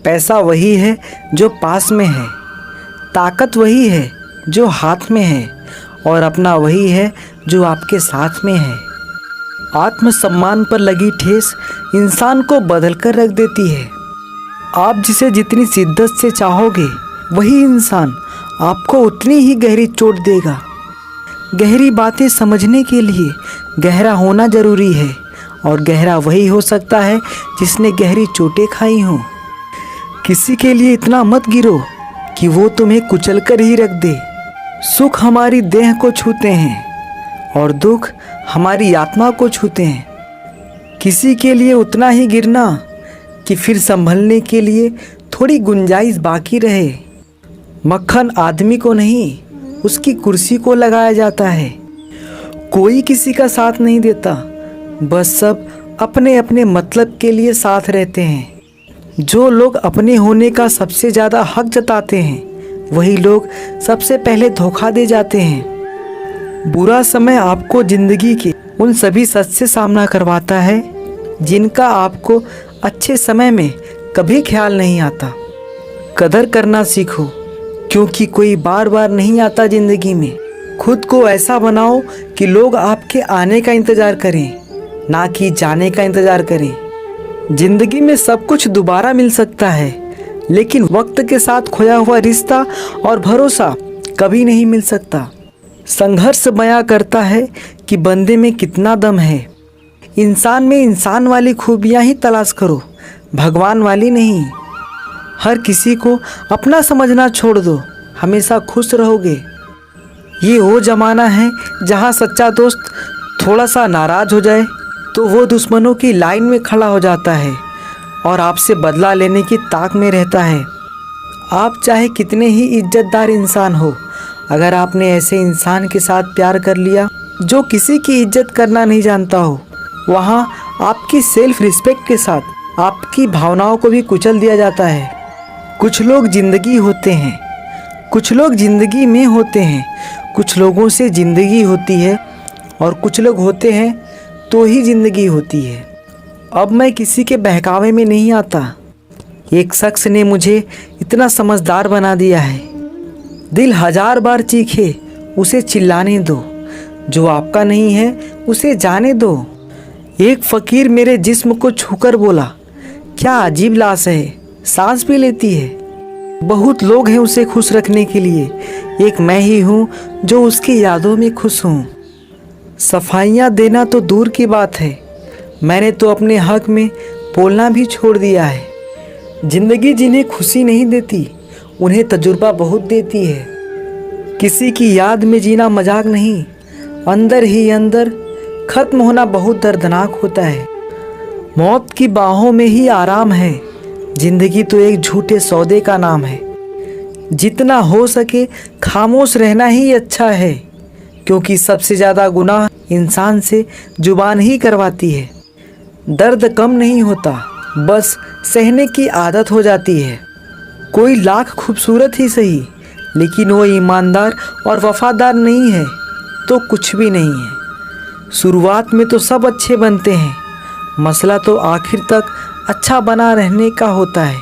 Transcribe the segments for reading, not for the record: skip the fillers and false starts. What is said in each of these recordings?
पैसा वही है जो पास में है, ताकत वही है जो हाथ में है, और अपना वही है जो आपके साथ में है। आत्मसम्मान पर लगी ठेस इंसान को बदल कर रख देती है। आप जिसे जितनी शिद्दत से चाहोगे वही इंसान आपको उतनी ही गहरी चोट देगा। गहरी बातें समझने के लिए गहरा होना ज़रूरी है, और गहरा वही हो सकता है जिसने गहरी चोटें खाई हों। किसी के लिए इतना मत गिरो कि वो तुम्हें कुचल कर ही रख दे। सुख हमारी देह को छूते हैं और दुख हमारी आत्मा को छूते हैं। किसी के लिए उतना ही गिरना कि फिर संभलने के लिए थोड़ी गुंजाइश बाकी रहे। मक्खन आदमी को नहीं, उसकी कुर्सी को लगाया जाता है। कोई किसी का साथ नहीं देता, बस सब अपने अपने मतलब के लिए साथ रहते हैं। जो लोग अपने होने का सबसे ज़्यादा हक जताते हैं, वही लोग सबसे पहले धोखा दे जाते हैं। बुरा समय आपको ज़िंदगी के उन सभी सच से सामना करवाता है जिनका आपको अच्छे समय में कभी ख्याल नहीं आता। कदर करना सीखो, क्योंकि कोई बार बार नहीं आता ज़िंदगी में। खुद को ऐसा बनाओ कि लोग आपके आने का इंतज़ार करें, ना कि जाने का इंतज़ार करें। ज़िंदगी में सब कुछ दोबारा मिल सकता है, लेकिन वक्त के साथ खोया हुआ रिश्ता और भरोसा कभी नहीं मिल सकता। संघर्ष बयां करता है कि बंदे में कितना दम है। इंसान में इंसान वाली खूबियां ही तलाश करो, भगवान वाली नहीं। हर किसी को अपना समझना छोड़ दो, हमेशा खुश रहोगे। ये वो ज़माना है जहाँ सच्चा दोस्त थोड़ा सा नाराज़ हो जाए तो वो दुश्मनों की लाइन में खड़ा हो जाता है और आपसे बदला लेने की ताक में रहता है। आप चाहे कितने ही इज्जतदार इंसान हो, अगर आपने ऐसे इंसान के साथ प्यार कर लिया जो किसी की इज्जत करना नहीं जानता हो, वहाँ आपकी सेल्फ रिस्पेक्ट के साथ आपकी भावनाओं को भी कुचल दिया जाता है। कुछ लोग ज़िंदगी होते हैं, कुछ लोग ज़िंदगी में होते हैं, कुछ लोगों से ज़िंदगी होती है, और कुछ लोग होते हैं तो ही ज़िंदगी होती है। अब मैं किसी के बहकावे में नहीं आता। एक शख्स ने मुझे इतना समझदार बना दिया है। दिल 1000 बार चीखे, उसे चिल्लाने दो। जो आपका नहीं है उसे जाने दो। एक फ़कीर मेरे जिस्म को छूकर बोला, क्या अजीब लाश है, सांस भी लेती है। बहुत लोग हैं उसे खुश रखने के लिए, एक मैं ही हूँ जो उसकी यादों में खुश हूँ। सफाइयाँ देना तो दूर की बात है, मैंने तो अपने हक में बोलना भी छोड़ दिया है। ज़िंदगी जिन्हें खुशी नहीं देती, उन्हें तजुर्बा बहुत देती है। किसी की याद में जीना मजाक नहीं, अंदर ही अंदर ख़त्म होना बहुत दर्दनाक होता है। मौत की बाहों में ही आराम है, ज़िंदगी तो एक झूठे सौदे का नाम है। जितना हो सके खामोश रहना ही अच्छा है, क्योंकि सबसे ज़्यादा गुनाह इंसान से जुबान ही करवाती है। दर्द कम नहीं होता, बस सहने की आदत हो जाती है। कोई लाख खूबसूरत ही सही, लेकिन वो ईमानदार और वफादार नहीं है तो कुछ भी नहीं है। शुरुआत में तो सब अच्छे बनते हैं, मसला तो आखिर तक अच्छा बना रहने का होता है।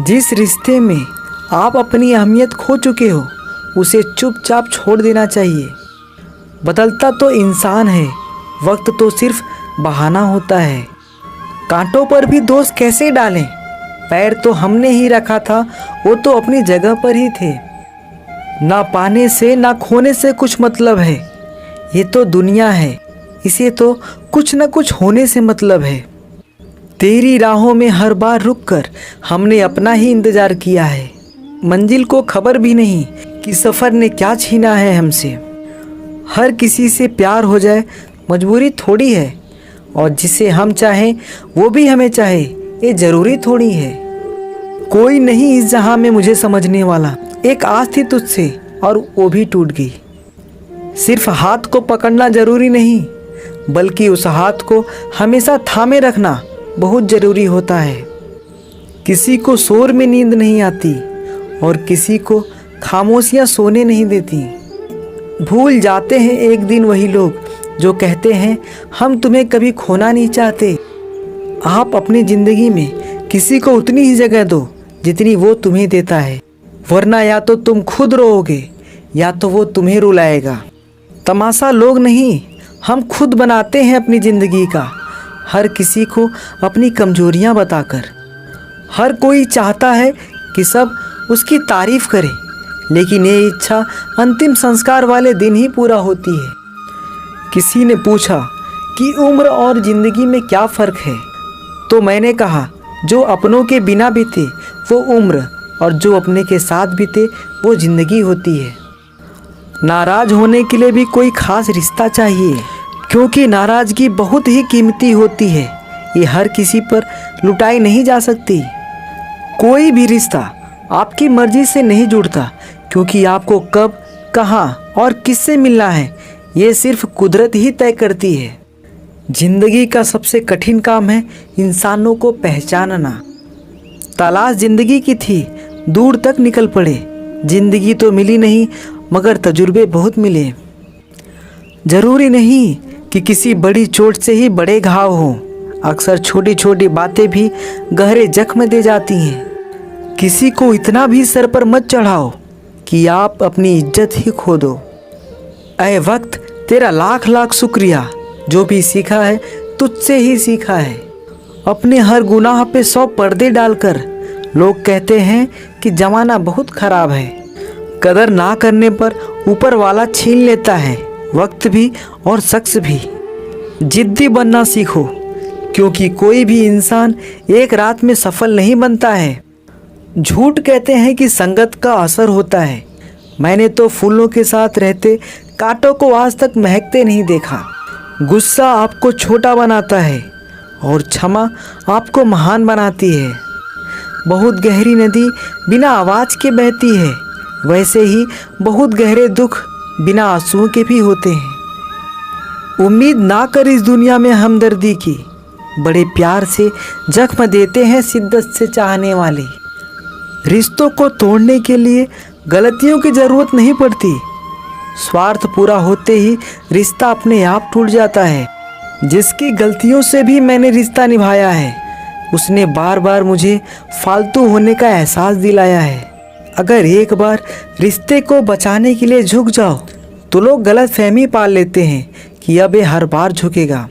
जिस रिश्ते में आप अपनी अहमियत खो चुके हो, उसे चुपचाप छोड़ देना चाहिए। बदलता तो इंसान है, वक्त तो सिर्फ बहाना होता है। कांटों पर भी दोष कैसे डालें, पैर तो हमने ही रखा था, वो तो अपनी जगह पर ही थे। ना पाने से ना खोने से कुछ मतलब है, ये तो दुनिया है, इसे तो कुछ न कुछ होने से मतलब है। तेरी राहों में हर बार रुककर हमने अपना ही इंतज़ार किया है। मंजिल को खबर भी नहीं कि सफ़र ने क्या छीना है हमसे। हर किसी से प्यार हो जाए मजबूरी थोड़ी है, और जिसे हम चाहें वो भी हमें चाहे ये ज़रूरी थोड़ी है। कोई नहीं इस जहां में मुझे समझने वाला, एक आस थी तुझसे और वो भी टूट गई। सिर्फ हाथ को पकड़ना ज़रूरी नहीं, बल्कि उस हाथ को हमेशा थामे रखना बहुत ज़रूरी होता है। किसी को शोर में नींद नहीं आती और किसी को खामोशियाँ सोने नहीं देती। भूल जाते हैं एक दिन वही लोग जो कहते हैं हम तुम्हें कभी खोना नहीं चाहते। आप अपनी ज़िंदगी में किसी को उतनी ही जगह दो जितनी वो तुम्हें देता है, वरना या तो तुम खुद रोओगे या तो वो तुम्हें रुलाएगा। तमाशा लोग नहीं, हम खुद बनाते हैं अपनी ज़िंदगी का, हर किसी को अपनी कमजोरियां बताकर। हर कोई चाहता है कि सब उसकी तारीफ करे, लेकिन ये इच्छा अंतिम संस्कार वाले दिन ही पूरा होती है। किसी ने पूछा कि उम्र और ज़िंदगी में क्या फ़र्क है, तो मैंने कहा जो अपनों के बिना बीते वो उम्र, और जो अपने के साथ बीते वो ज़िंदगी होती है। नाराज़ होने के लिए भी कोई ख़ास रिश्ता चाहिए, क्योंकि नाराज़गी बहुत ही कीमती होती है। ये हर किसी पर लुटाई नहीं जा सकती। कोई भी रिश्ता आपकी मर्ज़ी से नहीं जुड़ता, क्योंकि आपको कब, कहाँ और किससे मिलना है ये सिर्फ कुदरत ही तय करती है। जिंदगी का सबसे कठिन काम है इंसानों को पहचानना। तलाश जिंदगी की थी, दूर तक निकल पड़े। जिंदगी तो मिली नहीं, मगर तजुर्बे बहुत मिले। ज़रूरी नहीं कि किसी बड़ी चोट से ही बड़े घाव हों, अक्सर छोटी छोटी बातें भी गहरे जख्म दे जाती हैं। किसी को इतना भी सर पर मत चढ़ाओ कि आप अपनी इज्जत ही खो दो। ऐ वक्त, तेरा लाख लाख शुक्रिया, जो भी सीखा है तुझसे ही सीखा है। अपने हर गुनाह पे 100 पर्दे डालकर लोग कहते हैं कि ज़माना बहुत ख़राब है। कदर ना करने पर ऊपर वाला छीन लेता है, वक्त भी और शख्स भी। जिद्दी बनना सीखो, क्योंकि कोई भी इंसान एक रात में सफल नहीं बनता है। झूठ कहते हैं कि संगत का असर होता है। मैंने तो फूलों के साथ रहते कांटों को आज तक महकते नहीं देखा। गुस्सा आपको छोटा बनाता है और क्षमा आपको महान बनाती है। बहुत गहरी नदी बिना आवाज़ के बहती है, वैसे ही बहुत गहरे दुख बिना आंसुओं के भी होते हैं। उम्मीद ना कर इस दुनिया में हमदर्दी की, बड़े प्यार से जख्म देते हैं शिद्दत से चाहने वाले। रिश्तों को तोड़ने के लिए गलतियों की ज़रूरत नहीं पड़ती, स्वार्थ पूरा होते ही रिश्ता अपने आप टूट जाता है। जिसकी गलतियों से भी मैंने रिश्ता निभाया है, उसने बार बार मुझे फालतू होने का एहसास दिलाया है। अगर एक बार रिश्ते को बचाने के लिए झुक जाओ तो लोग गलतफहमी पाल लेते हैं कि अब ये हर बार झुकेगा।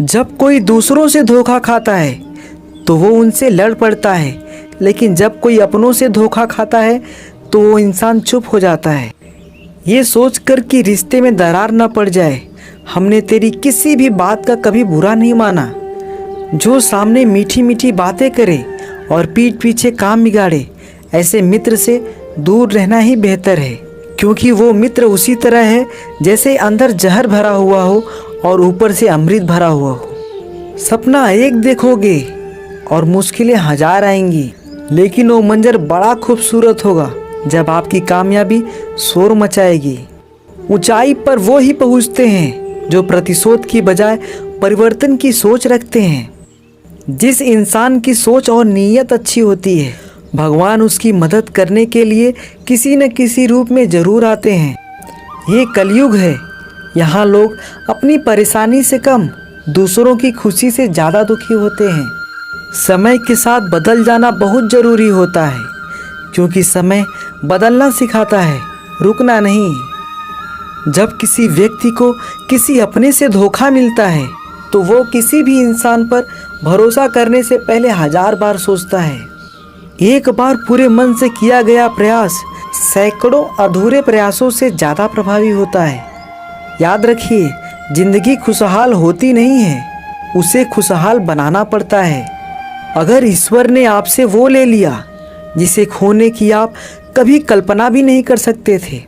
जब कोई दूसरों से धोखा खाता है तो वो उनसे लड़ पड़ता है, लेकिन जब कोई अपनों से धोखा खाता है तो वो इंसान चुप हो जाता है। ये सोचकर कि रिश्ते में दरार न पड़ जाए, हमने तेरी किसी भी बात का कभी बुरा नहीं माना। जो सामने मीठी मीठी बातें करे और पीठ पीछे काम बिगाड़े, ऐसे मित्र से दूर रहना ही बेहतर है, क्योंकि वो मित्र उसी तरह है जैसे अंदर जहर भरा हुआ हो और ऊपर से अमृत भरा हुआ हो। सपना एक देखोगे और मुश्किलें 1000 आएंगी, लेकिन वो मंजर बड़ा खूबसूरत होगा जब आपकी कामयाबी शोर मचाएगी। ऊंचाई पर वो ही पहुंचते हैं जो प्रतिशोध की बजाय परिवर्तन की सोच रखते हैं। जिस इंसान की सोच और नीयत अच्छी होती है, भगवान उसकी मदद करने के लिए किसी न किसी रूप में ज़रूर आते हैं। ये कलयुग है, यहाँ लोग अपनी परेशानी से कम दूसरों की खुशी से ज़्यादा दुखी होते हैं। समय के साथ बदल जाना बहुत ज़रूरी होता है, क्योंकि समय बदलना सिखाता है, रुकना नहीं। जब किसी व्यक्ति को किसी अपने से धोखा मिलता है तो वो किसी भी इंसान पर भरोसा करने से पहले 1000 बार सोचता है। एक बार पूरे मन से किया गया प्रयास सैकड़ों अधूरे प्रयासों से ज़्यादा प्रभावी होता है। याद रखिए, जिंदगी खुशहाल होती नहीं है, उसे खुशहाल बनाना पड़ता है। अगर ईश्वर ने आपसे वो ले लिया जिसे खोने की आप कभी कल्पना भी नहीं कर सकते थे,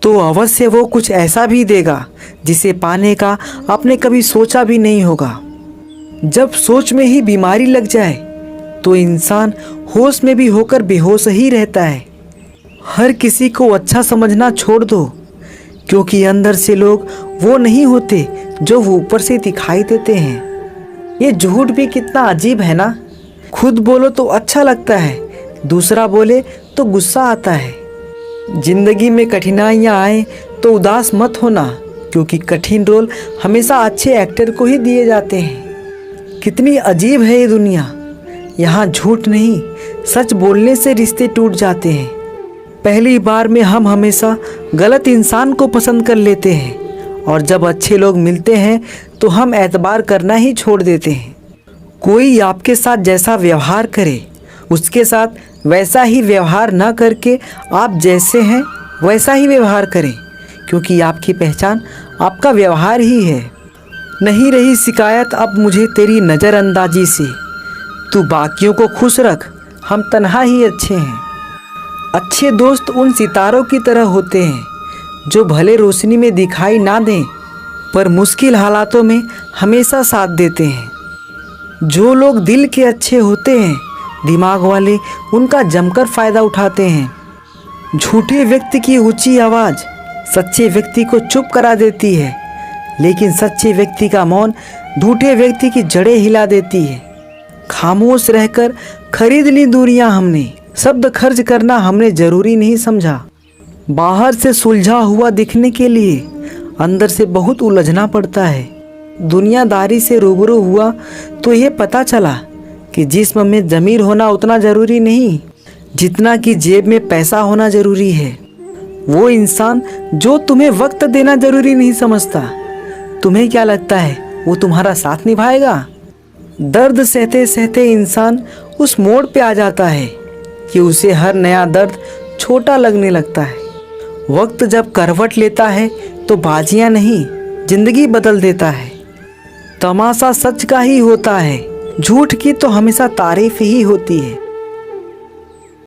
तो अवश्य वो कुछ ऐसा भी देगा जिसे पाने का आपने कभी सोचा भी नहीं होगा। जब सोच में ही बीमारी लग जाए तो इंसान होश में भी होकर बेहोश ही रहता है। हर किसी को अच्छा समझना छोड़ दो, क्योंकि अंदर से लोग वो नहीं होते जो वो ऊपर से दिखाई देते हैं। ये झूठ भी कितना अजीब है ना। खुद बोलो तो अच्छा लगता है, दूसरा बोले तो गुस्सा आता है। जिंदगी में कठिनाइयाँ आए तो उदास मत होना, क्योंकि कठिन रोल हमेशा अच्छे एक्टर को ही दिए जाते हैं। कितनी अजीब है ये दुनिया। यहाँ झूठ नहीं, सच बोलने से रिश्ते टूट जाते हैं। पहली बार में हम हमेशा गलत इंसान को पसंद कर लेते हैं और जब अच्छे लोग मिलते हैं तो हम एतबार करना ही छोड़ देते हैं। कोई आपके साथ जैसा व्यवहार करे उसके साथ वैसा ही व्यवहार ना करके आप जैसे हैं वैसा ही व्यवहार करें, क्योंकि आपकी पहचान आपका व्यवहार ही है। नहीं रही शिकायत अब मुझे तेरी नज़रअंदाजी से, तू बाकियों को खुश रख, हम तन्हा ही अच्छे हैं। अच्छे दोस्त उन सितारों की तरह होते हैं जो भले रोशनी में दिखाई ना दें पर मुश्किल हालातों में हमेशा साथ देते हैं। जो लोग दिल के अच्छे होते हैं दिमाग वाले उनका जमकर फ़ायदा उठाते हैं। झूठे व्यक्ति की ऊंची आवाज़ सच्चे व्यक्ति को चुप करा देती है, लेकिन सच्चे व्यक्ति का मौन झूठे व्यक्ति की जड़ें हिला देती है। खामोश रहकर खरीद ली दूरियां हमने, शब्द खर्च करना हमने ज़रूरी नहीं समझा। बाहर से सुलझा हुआ दिखने के लिए अंदर से बहुत उलझना पड़ता है। दुनियादारी से रूबरू हुआ तो ये पता चला कि जिस्म में ज़मीर होना उतना ज़रूरी नहीं जितना कि जेब में पैसा होना ज़रूरी है। वो इंसान जो तुम्हें वक्त देना ज़रूरी नहीं समझता, तुम्हें क्या लगता है वो तुम्हारा साथ निभाएगा? दर्द सहते सहते इंसान उस मोड़ पे आ जाता है कि उसे हर नया दर्द छोटा लगने लगता है। वक्त जब करवट लेता है तो बाजियां नहीं जिंदगी बदल देता है। तमाशा सच का ही होता है, झूठ की तो हमेशा तारीफ ही होती है।